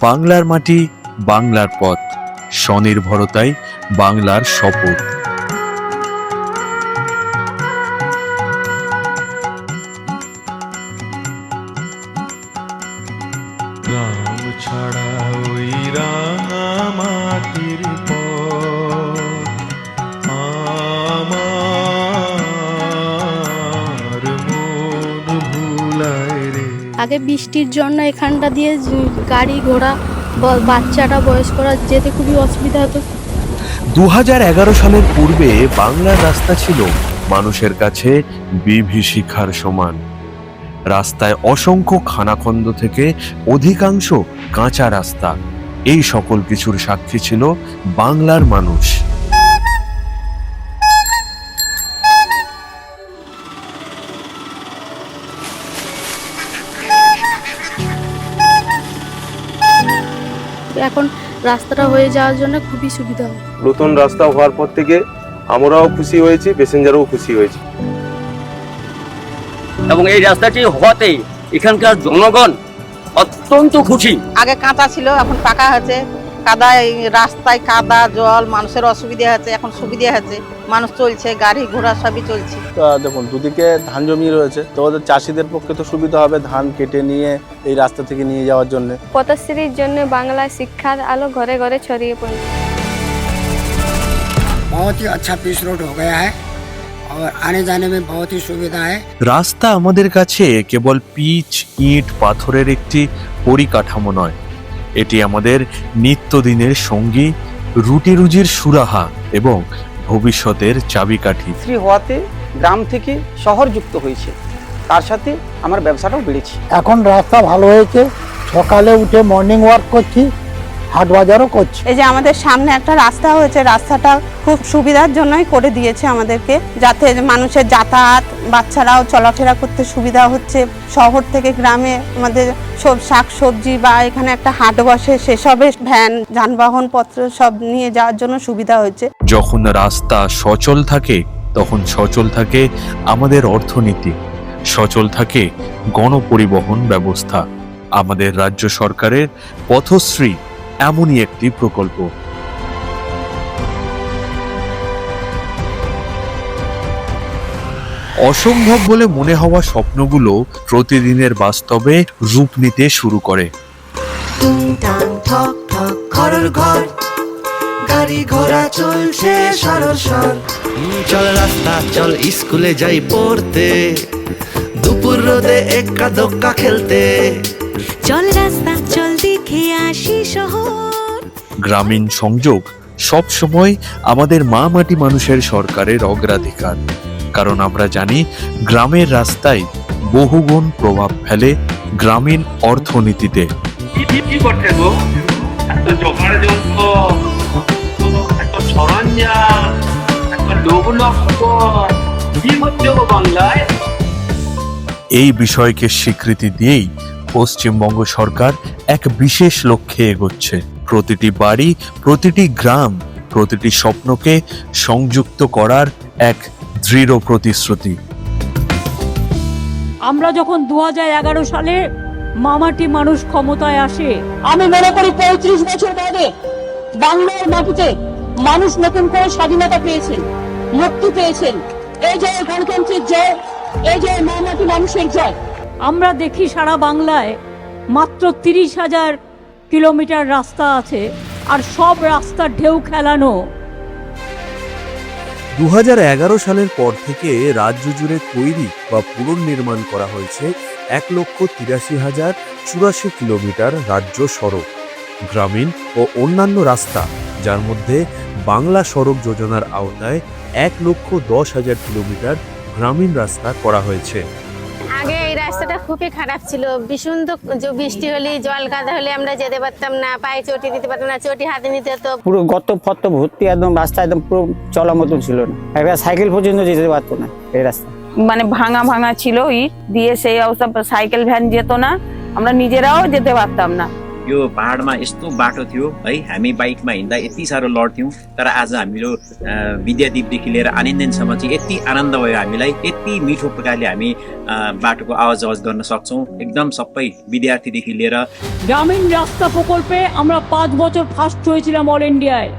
বাংলার মাটি, বাংলার পথ, স্বনির্ভরতাই বাংলার শপথ। গ্রাম ছাড়া ওই রাঙা মাটির পথ আমার মন ভুলায় রে। আগে বৃষ্টির জন্য এখানটা দিয়ে গাড়ি ঘোড়া বাচ্চাটা বয়স্করা যেতে খুবই অসুবিধা হতো। 2011 সালের পূর্বে বাংলার রাস্তা ছিল মানুষের কাছে বিভীষিকার সমান। রাস্তায় অসংখ্য খানাখন্দ থেকে অধিকাংশ কাঁচা রাস্তা, এই সকল কিছুর সাক্ষী ছিল বাংলার মানুষ। এখন রাস্তাটা হয়ে যাওয়ার জন্য খুবই সুবিধা হয়। নতুন রাস্তা হওয়ার পর থেকে আমরাও খুশি হয়েছি, প্যাসেঞ্জারও খুশি হয়েছে। এবং এই রাস্তাটি হওয়াতে এখানকার জনগণ অত্যন্ত খুশি। আগে কাঁচা ছিল, এখন পাকা হয়েছে। কাদায় রাস্তায় কাদা জল, মানুষের অসুবিধা হচ্ছে, এখন সুবিধা হচ্ছে, মানুষ চলছে, গাড়ি ঘোড়া সবই চলছে। দেখুন, দুদিকে ধান জমি রয়েছে, তো ওদের চাষিদের পক্ষে তো সুবিধা হবে ধান কেটে নিয়ে এই রাস্তা থেকে নিয়ে যাওয়ার জন্য। পথশ্রীর জন্য বাংলা শিক্ষার আলো ঘরে ঘরে ছড়িয়ে পড়েছে। बहुत ही अच्छा पिच रोड हो गया है और आने जाने में बहुत ही सुविधा है। রাস্তা আমাদের কাছে কেবল পিচ, ইট, পাথরের একটি পরিকাঠামো নয়, এটি আমাদের নিত্যদিনের সঙ্গী, রুটি রুজির সুরাহা এবং ভবিষ্যতের চাবিকাঠি। শ্রী হওয়াতে গ্রাম থেকে শহর যুক্ত হয়েছে, তার সাথে আমার ব্যবসাটাও বেড়েছে। এখন রাস্তা ভালো হয়েছে, সকালে উঠে মর্নিং ওয়াক করছি, হাট বাজারও করছি। এই যে আমাদের সামনে একটা রাস্তা হয়েছে, রাস্তাটা খুব সুবিধার জন্যই করে দিয়েছে আমাদেরকে, যাতে মানুষের যাতায়াত, বাচ্চারাও চলাফেরা করতে সুবিধা হচ্ছে। শহর থেকে গ্রামে আমাদের সব শাক সবজি বা এখানে একটা হাট বসে, সেসবের ভ্যান যানবাহন পত্র সব নিয়ে যাওয়ার জন্য সুবিধা হয়েছে। যখন রাস্তা সচল থাকে তখন সচল থাকে আমাদের অর্থনীতি, সচল থাকে গণপরিবহন ব্যবস্থা। আমাদের রাজ্য সরকারের পথশ্রী এমনই একটি প্রকল্প। অসম্ভব বলে মনে হওয়া স্বপ্নগুলো প্রতিদিনের বাস্তবে রূপ নিতে শুরু করে। গাড়ি ঘোড়া চলছে সরসর, চল রাস্তা চল স্কুলে যাই পড়তে, দুপুর রোদে এক্কা দোক্কা খেলতে, চল রাস্তা চল দেখে আসি শহর। গ্রামীণ সংযোগ সবসময় আমাদের মা মাটি মানুষের সরকারের অগ্রাধিকার, কারণ আমরা জানি গ্রামের রাস্তায় বহুগুণ প্রভাব ফেলে গ্রামীণ অর্থনীতিতে। কি করতে গো? এত জোগাড় যন্ত্র, এত সরঞ্জাম, এত লোক লস্কর, কি হচ্ছে গো বাংলায়? এই বিষয়কে স্বীকৃতি দিয়েই পশ্চিমবঙ্গ সরকার এক বিশেষ লক্ষ্যে এগোচ্ছে। প্রতিটি বাড়ি, প্রতিটি গ্রাম, প্রতিটি স্বপ্নকে সংযুক্ত করার এক দৃঢ় প্রতিশ্রুতি। আমরা যখন 2011 সালে মামাটি মানুষ ক্ষমতায় আসে, আমি মনে করি 35 বছর বাদে বাংলার মাটিতে মানুষ নতুন করে স্বাধীনতা পেয়েছেন, মুক্তি পেয়েছেন। এই যে গণতন্ত্রের জয়, এই যে মা মাটি মানুষের জয়। আমরা দেখি সারা বাংলায় মাত্র 30,000 কিলোমিটার রাস্তা আছে, আর সব রাস্তার ঢেউ খেলানো। 2011 সালের পর থেকে রাজ্য জুড়ে তৈরি বা পুনর্নির্মাণ করা হয়েছে 1,83,084 কিলোমিটার রাজ্য সড়ক, গ্রামীণ ও অন্যান্য রাস্তা, যার মধ্যে বাংলা সড়ক যোজনার আওতায় 1,10,000 কিলোমিটার গ্রামীণ রাস্তা করা হয়েছে। আগে এই রাস্তাটা খুবই খারাপ ছিল, ভীষণ বৃষ্টি হলে জল কাদা হলে আমরা যেতে পারতাম না, পায়ে চটি দিতে পারতাম না, চটি হাতে নিতে হতো। পুরো গর্ত ফর্ত ভর্তি, একদম রাস্তা একদম পুরো চলার মতন ছিল না, একটা সাইকেল পর্যন্ত যেতে পারতো না এই রাস্তা। মানে ভাঙা ভাঙা ছিল ইট দিয়ে, সেই অবস্থা সাইকেল ভ্যান যেত না, আমরা নিজেরাও যেতে পারতাম না। यो पहाडमा यस्तो बाटो थियो है, हामी बाइकमा हिँड्दा यति साह्रो लड्थ्यौँ, तर आज हाम्रो विद्यादीपदेखि लिएर आनन्दनसम्म चाहिँ यति आनन्द भयो हामीलाई, यति मिठो प्रकारले हामी बाटोको आवाज गर्न सक्छौँ। एकदम सबै विद्यार्थीदेखि लिएर। গ্রামীণ রাস্তা প্রকল্পে আমরা 5 বছর ফার্স্ট হয়েছিলাম অল ইন্ডিয়ায়,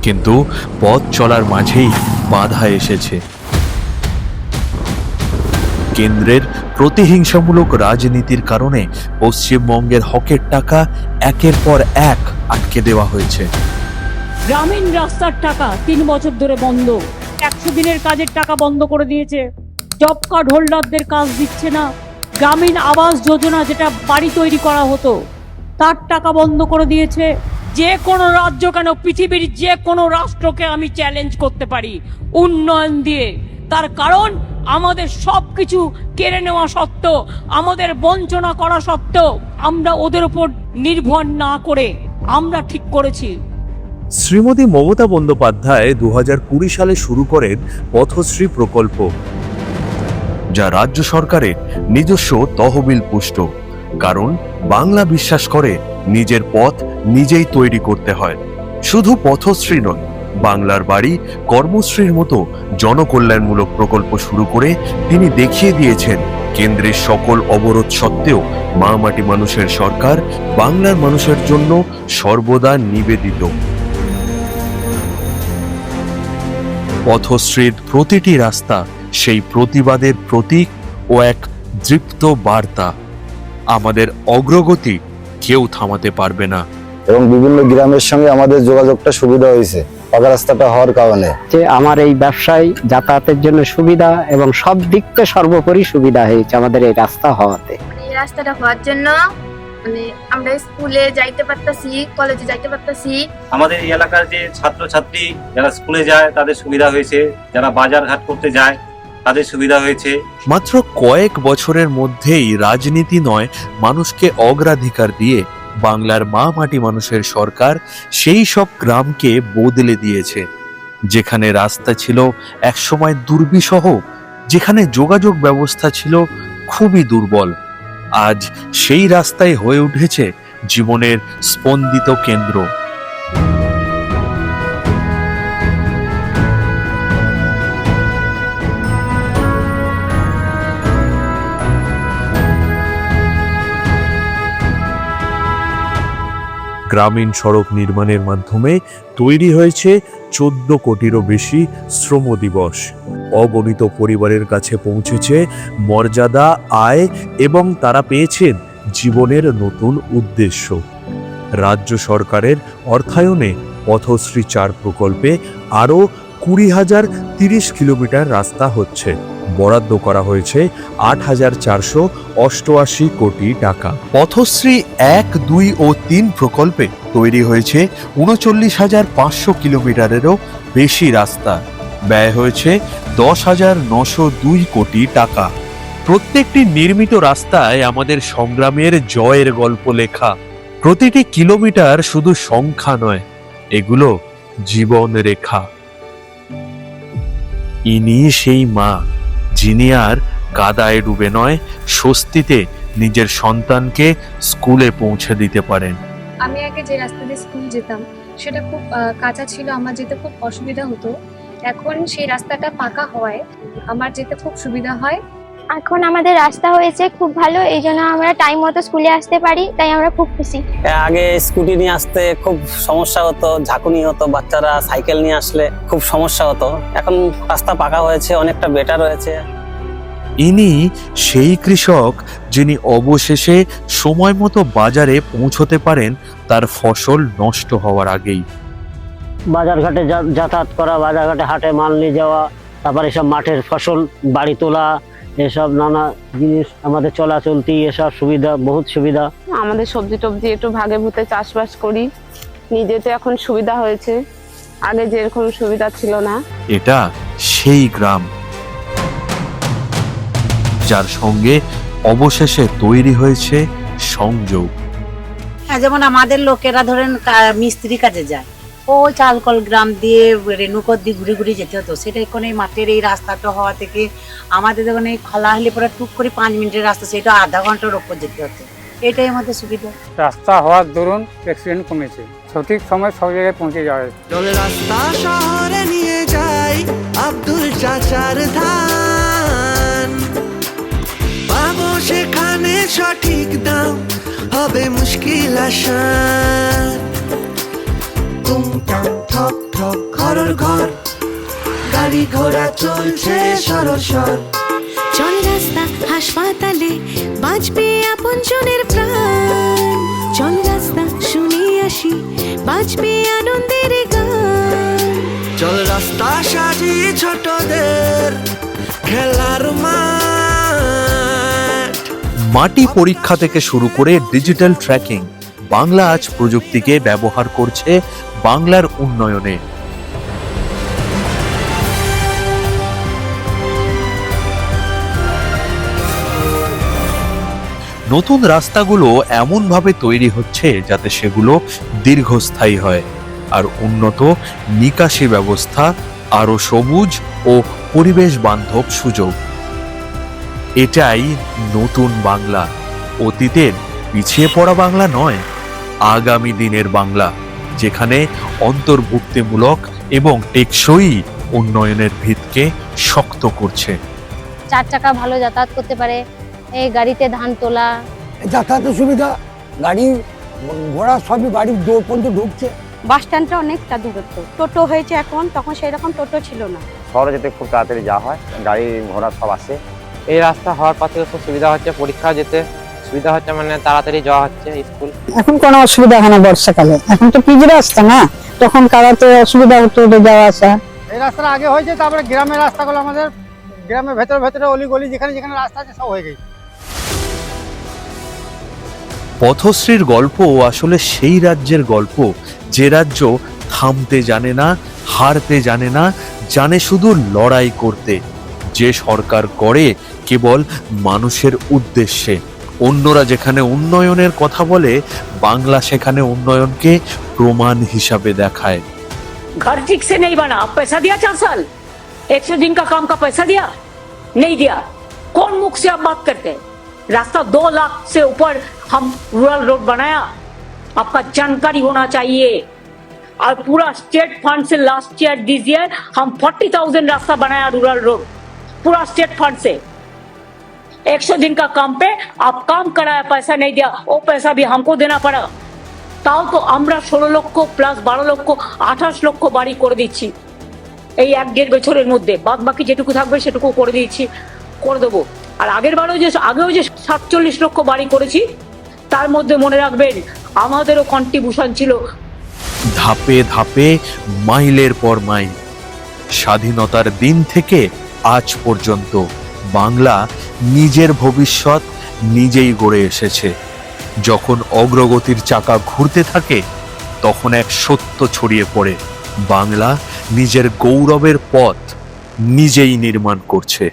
কিন্তু পথ চলার মাঝেই বাধা এসেছে। কেন্দ্রের প্রতিহিংসামূলক রাজনীতির কারণে পশ্চিমবঙ্গের হকের টাকা একের পর এক আটকে দেওয়া হয়েছে। গ্রামীণ রাস্তার টাকা 3 বছর ধরে বন্ধ, 100 দিনের কাজের টাকা বন্ধ করে দিয়েছে, জব কার্ড হোল্ডারদের কাজ দিচ্ছে না, গ্রামীণ আবাস যোজনা যেটা বাড়ি তৈরি করা হতো তার টাকা বন্ধ করে দিয়েছে। যে কোনো রাজ্য কেন, পৃথিবীর যে কোনো রাষ্ট্রকে আমি চ্যালেঞ্জ করতে পারি উন্নয়ন দিয়ে, তার কারণ আমাদের সব কিছু কেড়ে নেওয়া সত্ত্বেও, আমাদের বঞ্চনা করা সত্ত্বেও আমরা ওদের উপর নির্ভর না করে আমরা ঠিক করেছি। শ্রীমতী মমতা বন্দ্যোপাধ্যায় 2020 সালে শুরু করেন পথশ্রী প্রকল্প, যা রাজ্য সরকারের নিজস্ব তহবিল পুষ্ট। কারণ বাংলা বিশ্বাস করে নিজের পথ নিজেই তৈরি করতে হয়। শুধু পথশ্রী নয়, বাংলার বাড়ি, কর্মশ্রীর মতো জনকল্যাণমূলক প্রকল্প শুরু করে তিনি দেখিয়ে দিয়েছেন কেন্দ্রের সকল অবরোধ সত্ত্বেও মা মাটি মানুষের সরকার বাংলার মানুষের জন্য সর্বদা নিবেদিত। পথশ্রীর প্রতিটি রাস্তা সেই প্রতিবাদের প্রতীক ও এক দৃপ্ত বার্তা। আমাদের অগ্রগতি কেউ থামাতে পারবে না। এবং বিভিন্ন গ্রামের সঙ্গে আমাদের যোগাযোগটা সুবিধা হয়েছে পাকা রাস্তাটা হওয়ার কারণে। যে আমার এই ব্যবসায় যাতায়াতের জন্য সুবিধা এবং সব দিক থেকে সর্বোপরি সুবিধা হয়েছে আমাদের এই রাস্তা হওয়াতে। এই রাস্তাটা হওয়ার জন্য মানে আমরা স্কুলে যাইতে পারতাছি, কলেজে যাইতে পারতাছি। আমাদের এই এলাকার যে ছাত্রছাত্রী যারা স্কুলে যায় তাদের সুবিধা হয়েছে, যারা বাজার ঘাট করতে যায় তাদের সুবিধা হয়েছে। মাত্র কয়েক বছরের মধ্যেই রাজনীতি নয়, মানুষকে অগ্রাধিকার দিয়ে বাংলার মা মাটি মানুষের সরকার সেই সব গ্রামকে বদলে দিয়েছে যেখানে রাস্তা ছিল একসময় দুর্বিষহ, যেখানে যোগাযোগ ব্যবস্থা ছিল খুবই দুর্বল। আজ সেই রাস্তায় হয়ে উঠেছে জীবনের স্পন্দিত কেন্দ্র। গ্রামীণ সড়ক নির্মাণের মাধ্যমে তৈরি হয়েছে 14 কোটিরও বেশি শ্রম দিবস। অগণিত পরিবারের কাছে পৌঁছেছে মর্যাদা, আয় এবং তারা পেয়েছেন জীবনের নতুন উদ্দেশ্য। রাজ্য সরকারের অর্থায়নে পথশ্রী 4 প্রকল্পে আরও 20,030 কিলোমিটার রাস্তা হচ্ছে। বরাদ্দ করা হয়েছে 8,488 কোটি টাকা। পথশ্রী 1, 2 ও 3 প্রকল্পে তৈরি হয়েছে 39,500 কিলোমিটারেরও বেশি রাস্তা। ব্যয় হয়েছে 10,902 কোটি টাকা। প্রত্যেকটি নির্মিত রাস্তায় আমাদের সংগ্রামের জয়ের গল্প লেখা। প্রতিটি কিলোমিটার শুধু সংখ্যা নয়, এগুলো জীবন রেখা। ইনি সেই মা যিনি আর কাদায় ডুবে নয়, স্বস্তিতে নিজের সন্তানকে স্কুলে পৌঁছে দিতে পারেন। আমি আগে যে রাস্তা দিয়ে স্কুল যেতাম সেটা খুব কাঁচা ছিল, আমার যেতে খুব অসুবিধা হতো। এখন সেই রাস্তাটা পাকা হওয়ায় আমার যেতে খুব সুবিধা হয়। এখন আমাদের রাস্তা হয়েছে খুব ভালো, এই জন্য আমরা টাইম মতো স্কুলে আসতে পারি, তাই আমরা খুব খুশি। আগে স্কুটি নিয়ে আসতে খুব সমস্যা হতো, ঝাঁকুনি হতো, বাচ্চারা সাইকেল নিয়ে আসলে খুব সমস্যা হতো। এখন রাস্তা পাকা হয়েছে, অনেকটা বেটার হয়েছে। ইনি সেই কৃষক যিনি অবশেষে সময় মতো বাজারে পৌঁছতে পারেন তার ফসল নষ্ট হওয়ার আগেই। বাজারঘাটে যাতায়াত করা, বাজারঘাটে হাটে মাল নিয়ে যাওয়া, তারপর এসব মাঠের ফসল বাড়ি তোলা, এসব নানা জিনিস আমাদের চলাচলতি, এসব সুবিধা, বহুত সুবিধা। আমাদের সবজি টবজি একটু ভাগে ভূতে চাষবাস করি, নিজেতে এখন সুবিধা হয়েছে, আগে যেরকম সুবিধা ছিল না। এটা সেই গ্রাম যার সঙ্গে অবশেষে তৈরি হয়েছে সংযোগ। যেমন আমাদের লোকেরা ধরেন মিস্ত্রি কাজে যায়, ও চালকল গ্রাম দিয়ে রেণুকর দিয়ে ঘুরে ঘুরে যেতে হতো। সেটা এখন এই মাঠের এই রাস্তাটা হওয়া থেকে আমাদের ওখানে খোলা হলে পরে টুক করে 5 মিনিটের রাস্তা, সেটা আধা ঘন্টার ওপর যেতে হতো। এটাই আমাদের সুবিধা। রাস্তা হওয়ার দরুন অ্যাক্সিডেন্ট কমেছে, সঠিক সময় সব জায়গায় পৌঁছে যাওয়া যায়। চল রাস্তা শহরে নিয়ে যাই আব্দুল চাচার ধান, পাবো সেখানে সঠিক দাম, হবে মুশকিল আসান। টুংটাং ঠক ঠক ঘরের ঘর, গাড়ি ঘোড়া চলছে সরসর। চল রাস্তা হাসপাতালে বাঁচবে আপনজনের প্রাণ, চল রাস্তা শুনে আসি বাঁচবে আনন্দের গান। চল রাস্তা সাজি ছোটদের খেলার মাঠ। মাটি পরীক্ষা থেকে শুরু করে ডিজিটাল ট্র্যাকিং, বাংলা আজ প্রযুক্তিকে ব্যবহার করছে বাংলার উন্নয়নে। নতুন রাস্তাগুলো এমনভাবে তৈরি হচ্ছে যাতে সেগুলো দীর্ঘস্থায়ী হয়, আর উন্নত নিকাশি ব্যবস্থা, আরো সবুজ ও পরিবেশ বান্ধব সুযোগ। এটাই নতুন বাংলা, অতীতের পিছিয়ে পড়া বাংলা নয়, আগামী দিনের বাংলা, যেখানে অন্তর্ভুক্তিমূলক এবং টেকসই উন্নয়নের ভিতকে শক্ত করছে। 4 চাকা ভালো যাতায়াত করতে পারে, এই গাড়িতে ধান তোলা, যাতায়াতের সুবিধা, গাড়ি ঘোড়া সবই বাড়ির দৌড় পর্যন্ত ঢুকছে। বাস স্ট্যান্ডটা অনেকটা দূরত্ব, টোটো হয়েছে এখন, তখন সেই রকম টোটো ছিল না। শহরে যেতে খুব তাড়াতাড়ি যাওয়া হয়, গাড়ি ঘোড়া সব আসে। এই রাস্তা হওয়ার পর থেকে খুব সুবিধা হচ্ছে, পরীক্ষা যেতে সুবিধা হচ্ছে, মানে তাড়াতাড়ি যাওয়া হচ্ছে স্কুল। এখন কোনো অসুবিধা হয় না বর্ষাকালে, এখন তো পিচ রাস্তা না, তখন কারাতে অসুবিধা হতো যাওয়া আসা। এই রাস্তাটা আগে হয়েছে, তারপরে গ্রামের রাস্তাগুলো আমাদের গ্রামের ভেতরে ভেতরে অলি গলি যেখানে যেখানে রাস্তা আছে সব হয়ে গেছে। পথশ্রীর গল্প আসলে সেই রাজ্যের গল্প যে রাজ্য থামতে জানে না, হারতে জানে না, জানে শুধু লড়াই করতে, যে সরকার করে কেবল মানুষের উদ্দেশ্যে। অন্যরা যেখানে উন্নয়নের কথা বলে, বাংলা সেখানে উন্নয়নকে প্রমাণ হিসাবে দেখায়। घर ठीक से नहीं बना, पैसा दिया 4 साल, 100 दिन का काम का पैसा दिया नहीं दिया, कौन मुख से आप बात करते हैं? रास्ता 2 लाख से ऊपर हम रूरल रोड बनाया, आपका जानकारी होना चाहिए। और पूरा स्टेट फंड से लास्ट ईयर दिस ईयर हम 40,000 रास्ता बनाया रूरल रोड, पूरा स्टेट फंड से। 100 दिन का काम पे आप काम कराया, पैसा नहीं दिया, वो पैसा भी हमको देना पड़ा। তাও তো আমরা 16 লক্ষ প্লাস 12 লক্ষ 28 লক্ষ বাড়ি করে দিচ্ছি এই 1-1.5 বছরের মধ্যে, বাদ বাকি যেটুকু থাকবে সেটুকু করে দিচ্ছি, করে দেবো। আর আগেও যে 47 লক্ষ বাড়ি করেছি, তার মধ্যে মনে রাখবেন আমাদেরও কন্ট্রিবিউশন ছিল। ধাপে ধাপে, মাইলের পর মাইল, স্বাধীনতার দিন থেকে আজ পর্যন্ত বাংলা নিজের ভবিষ্যৎ নিজেই গড়ে এসেছে। যখন অগ্রগতির চাকা ঘুরতে থাকে, তখন এক সত্য ছড়িয়ে পড়ে, বাংলা নিজের গৌরবের পথ নিজেই নির্মাণ করছে।